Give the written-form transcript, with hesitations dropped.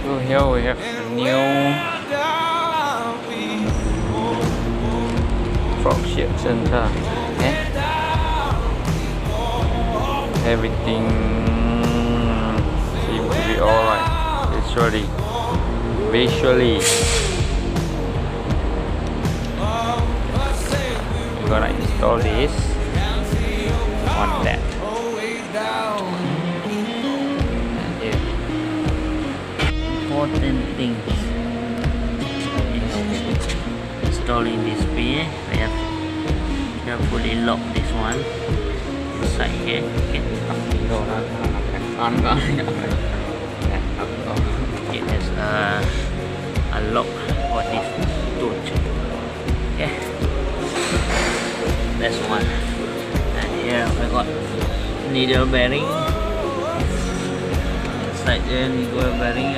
So here we have a new front shift center. Okay. Everything seems to be alright. Visually. I'm gonna install this on that. Important things installing this PA. I have carefully lock this one inside here. Okay, it has a lock for this touch. Okay, that's one. And here I got needle bearing. Inside there, needle bearing.